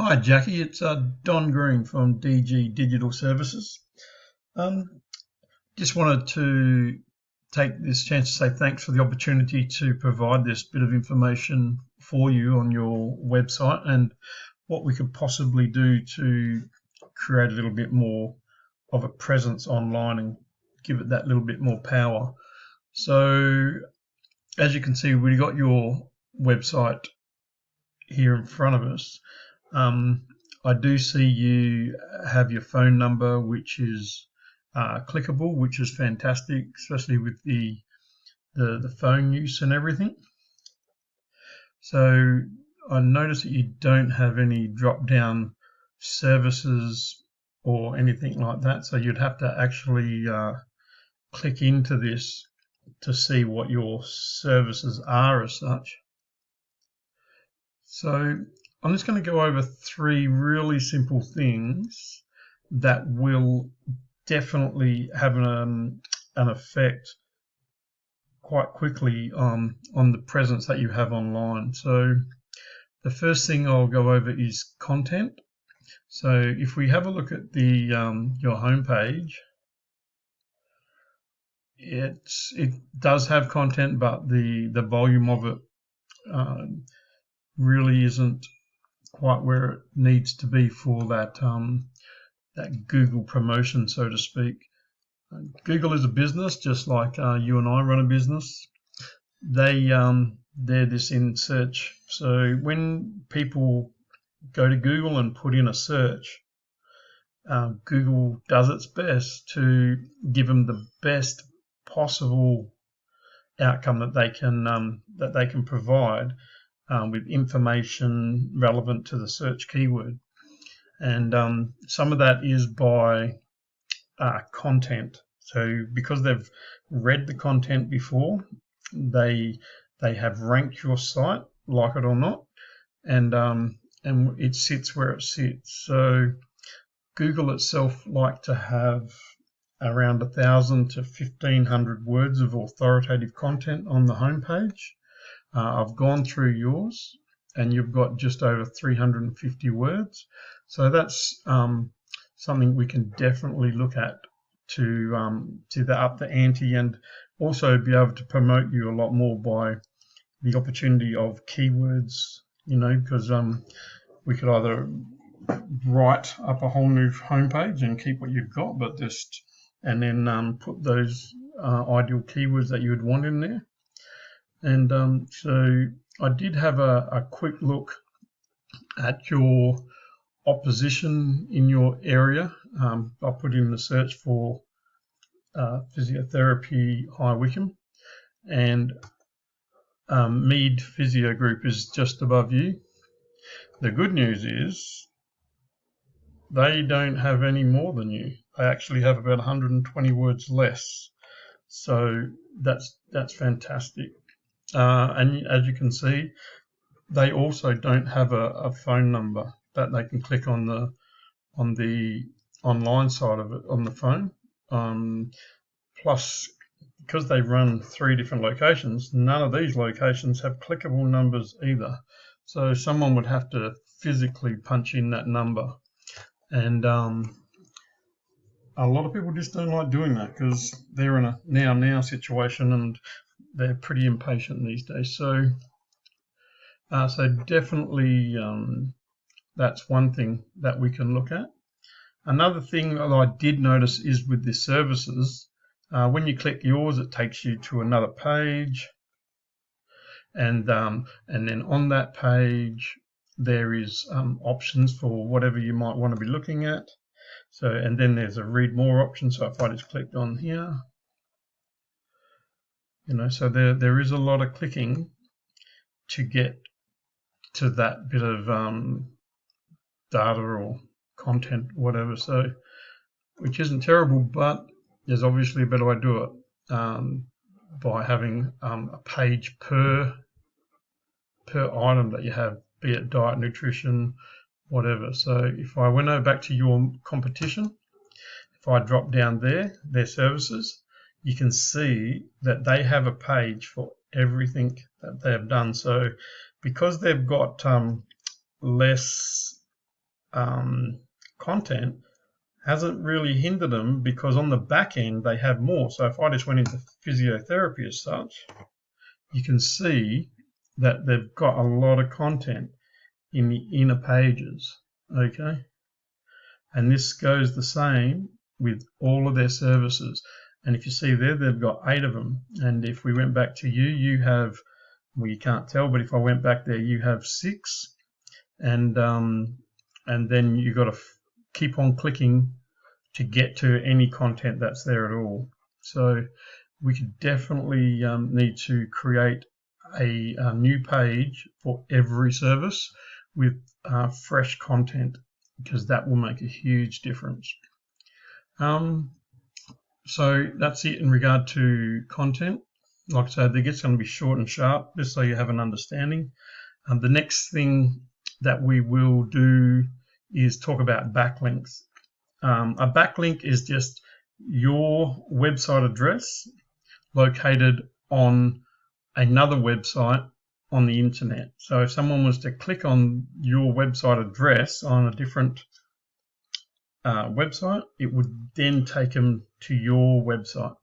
Hi Jackie, it's Don Green from DG Digital Services. Um, just wanted to take this chance to say thanks for the opportunity to provide this bit of information for you on your website and what we could possibly do to create a little bit more of a presence online and give it that little bit more power. So as you can see, we got your website here in front of us. I do see you have your phone number, which is clickable, which is fantastic, especially with the phone use and everything. So I notice that you don't have any drop-down services or anything like that. So you'd have to actually click into this to see what your services are as such. So I'm just going to go over 3 really simple things that will definitely have an effect quite quickly on the presence that you have online. So the first thing I'll go over is content. So if we have a look at the your homepage, it does have content, but the volume of it really isn't quite where it needs to be for that that Google promotion, so to speak. Google is a business, just like you and I run a business. They're this in search. So when people go to Google and put in a search, Google does its best to give them the best possible outcome that they can provide with information relevant to the search keyword. And some of that is by content. So because they've read the content before, they have ranked your site, like it or not, and it sits where it sits. So Google itself like to have around 1,000 to 1,500 words of authoritative content on the homepage. I've gone through yours, and you've got just over 350 words. So that's something we can definitely look at to up the ante, and also be able to promote you a lot more by the opportunity of keywords. Because we could either write up a whole new homepage and keep what you've got, and then put those ideal keywords that you would want in there. And so I did have a quick look at your opposition in your area. I put in the search for physiotherapy High Wycombe, and Mead Physio Group is just above you. The good news is they don't have any more than you. They actually have about 120 words less. So that's fantastic. And as you can see, they also don't have a phone number that they can click on the online side of it on the phone. Plus, because they run 3 different locations, none of these locations have clickable numbers either. So someone would have to physically punch in that number. And a lot of people just don't like doing that because they're in a now situation and they're pretty impatient these days. So definitely that's one thing that we can look at. Another thing that I did notice is with the services, when you click yours, it takes you to another page, and then on that page there is options for whatever you might want to be looking at. So, and then there's a read more option. So if I just clicked on here, so there is a lot of clicking to get to that bit of data or content, whatever. So, which isn't terrible, but there's obviously a better way to do it by having a page per item that you have, be it diet, nutrition, whatever. So if I went over back to your competition, if I drop down their services, you can see that they have a page for everything that they have done. So because they've got less content hasn't really hindered them, because on the back end they have more. So if I just went into physiotherapy as such, you can see that they've got a lot of content in the inner pages, okay? And this goes the same with all of their services. And if you see there, they've got 8 of them. And if we went back to you, you have, well, you can't tell, but if I went back there, you have 6. And then you got to keep on clicking to get to any content that's there at all. So we could definitely need to create a new page for every service with fresh content, because that will make a huge difference. So that's it in regard to content. Like I said, it's going to be short and sharp, just so you have an understanding. The next thing that we will do is talk about backlinks. A backlink is just your website address located on another website on the internet. So if someone was to click on your website address on a different website, it would then take them to your website.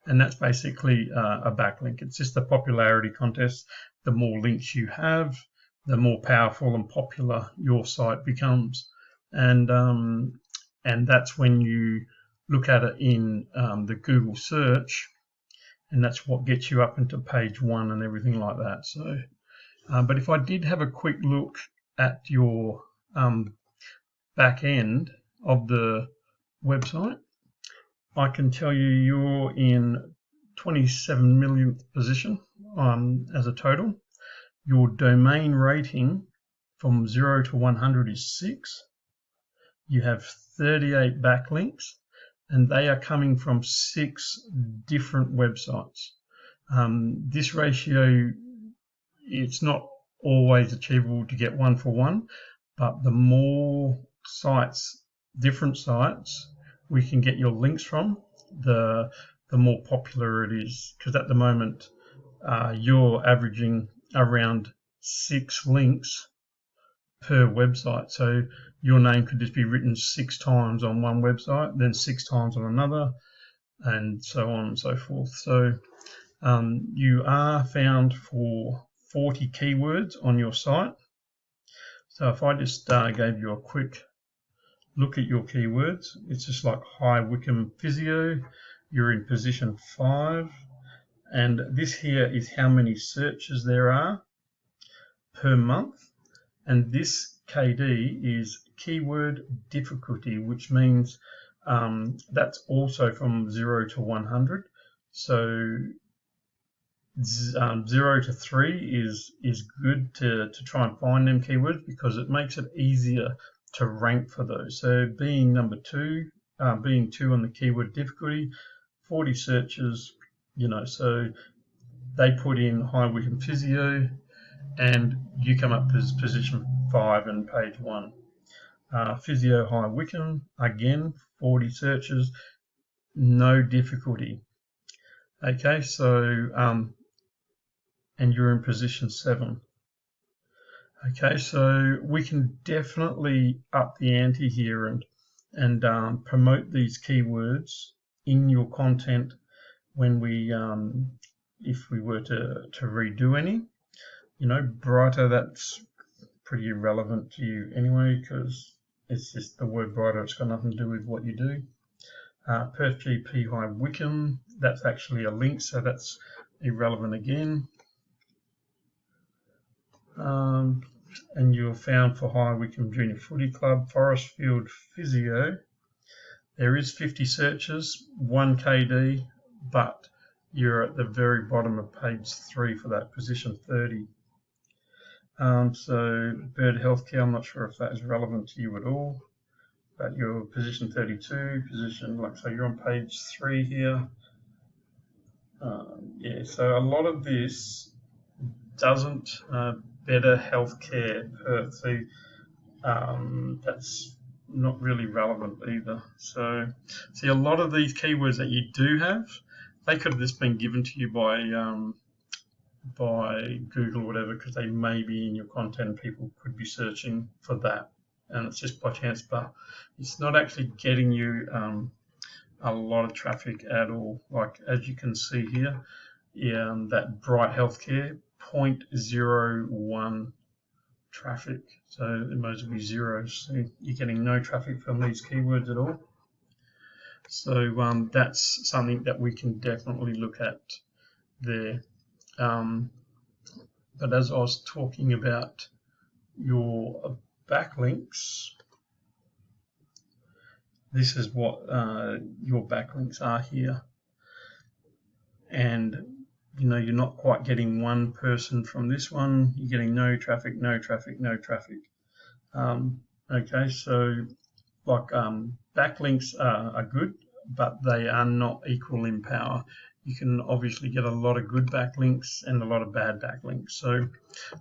And that's basically a backlink. It's just a popularity contest. The more links you have, the more powerful and popular your site becomes. And that's when you look at it in the Google search, and that's what gets you up into page 1 and everything like that. So, but if I did have a quick look at your back end of the website, I can tell you you're in 27 millionth position as a total. Your domain rating from 0 to 100 is 6. You have 38 backlinks, and they are coming from 6 different websites. This ratio, it's not always achievable to get 1 for 1, but the more sites, different sites, we can get your links from, the more popular it is. Because at the moment, you're averaging around 6 links per website. So your name could just be written 6 times on one website, then 6 times on another, and so on and so forth. So you are found for 40 keywords on your site. So if I just gave you a quick look at your keywords, it's just like High Wycombe Physio, you're in position 5, and this here is how many searches there are per month, and this KD is keyword difficulty, which means that's also from 0 to 100. So 0 to 3 is good to try and find them keywords, because it makes it easier to rank for those. So being number 2, being 2 on the keyword difficulty, 40 searches, so they put in High Wycombe Physio, and you come up as position 5 in page 1. Physio High Wycombe, again, 40 searches, no difficulty. Okay, so, and you're in position 7. Okay, so we can definitely up the ante here and promote these keywords in your content when we, if we were to redo any. Brighter, that's pretty irrelevant to you anyway, because it's just the word brighter. It's got nothing to do with what you do. Perth GP High Wycombe, that's actually a link, so that's irrelevant again. And you're found for High Wycombe Junior Footy Club, Forestfield Physio. There is 50 searches, 1 KD, but you're at the very bottom of page 3 for that, position 30. So bird healthcare, I'm not sure if that is relevant to you at all, but you're position 32, position, so you're on page 3 here. Yeah, so a lot of this doesn't better healthcare Perth, so that's not really relevant either. So see, a lot of these keywords that you do have, they could have just been given to you by Google or whatever, because they may be in your content. People could be searching for that. and it's just by chance, but it's not actually getting you a lot of traffic at all. Like as you can see here, that Bright Healthcare 0.01 traffic, so it might be zeros. So you're getting no traffic from these keywords at all. So that's something that we can definitely look at there. But as I was talking about your backlinks, this is what your backlinks are here. And you know, you're not quite getting one person from this one. You're getting no traffic, no traffic, no traffic. Okay, so like backlinks are good, but they are not equal in power. You can obviously get a lot of good backlinks and a lot of bad backlinks. So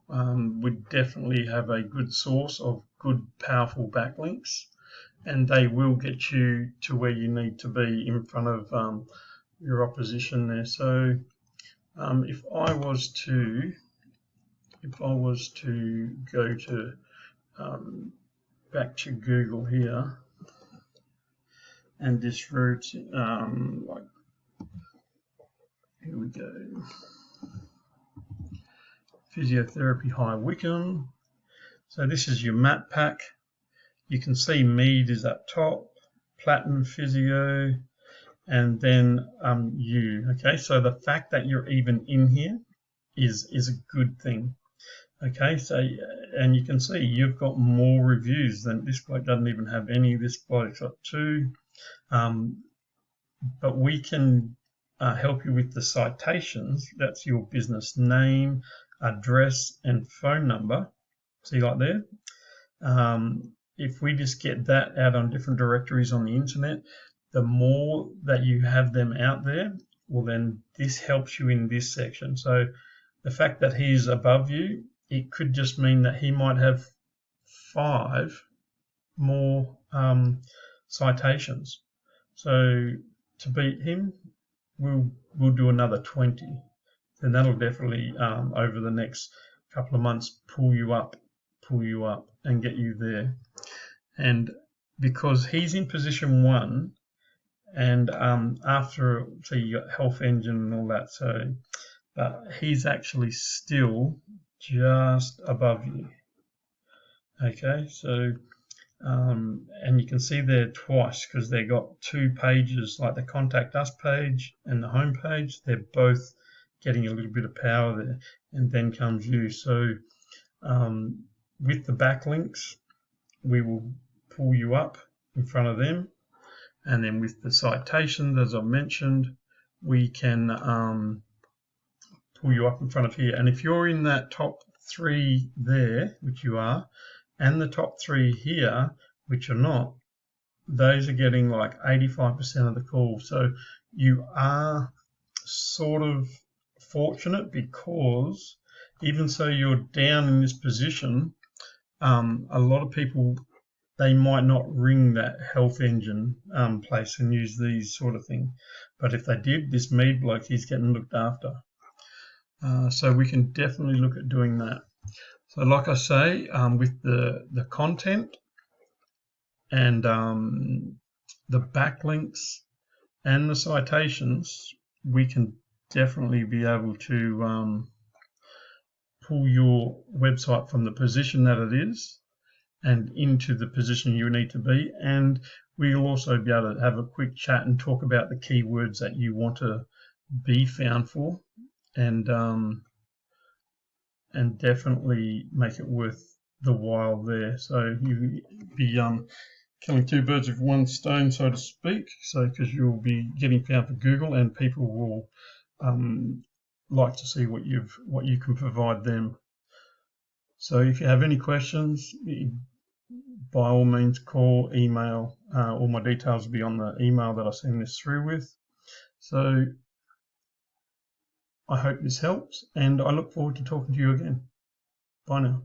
we definitely have a good source of good, powerful backlinks, and they will get you to where you need to be in front of your opposition there. So if I was to go to back to Google here and this route, like here we go, Physiotherapy High Wycombe. So this is your map pack. You can see Mead is up top, Platinum Physio, and then you. Okay, so the fact that you're even in here is a good thing. Okay, so and you can see you've got more reviews than this bloke doesn't even have any. This bloke's got 2. But we can help you with the citations. That's your business name, address, and phone number. See like there? If we just get that out on different directories on the internet, the more that you have them out there, well then this helps you in this section. So the fact that he's above you, it could just mean that he might have 5 more citations. So to beat him, we'll do another 20. Then that'll definitely over the next couple of months pull you up and get you there. And because he's in position 1, and after, so you got Health Engine and all that, so he's actually still just above you. Okay, so and you can see there twice because they got 2 pages, like the Contact Us page and the home page. They're both getting a little bit of power there, and then comes you. So with the backlinks, we will pull you up in front of them. And then with the citations, as I mentioned, we can pull you up in front of here. And if you're in that top 3 there, which you are, and the top 3 here, which are not, those are getting like 85% of the calls. So you are sort of fortunate, because even so you're down in this position, a lot of people, they might not ring that Health Engine place and use these sort of thing. But if they did, this Mead bloke, he's getting looked after. So we can definitely look at doing that. So like I say, with the content and the backlinks and the citations, we can definitely be able to pull your website from the position that it is and into the position you need to be. And we'll also be able to have a quick chat and talk about the keywords that you want to be found for, and definitely make it worth the while there. So you'll be killing 2 birds with 1 stone, so to speak. So because you'll be getting found for Google, and people will like to see what you can provide them. So if you have any questions, by all means call, email. All my details will be on the email that I send this through with. So I hope this helps, and I look forward to talking to you again. Bye now.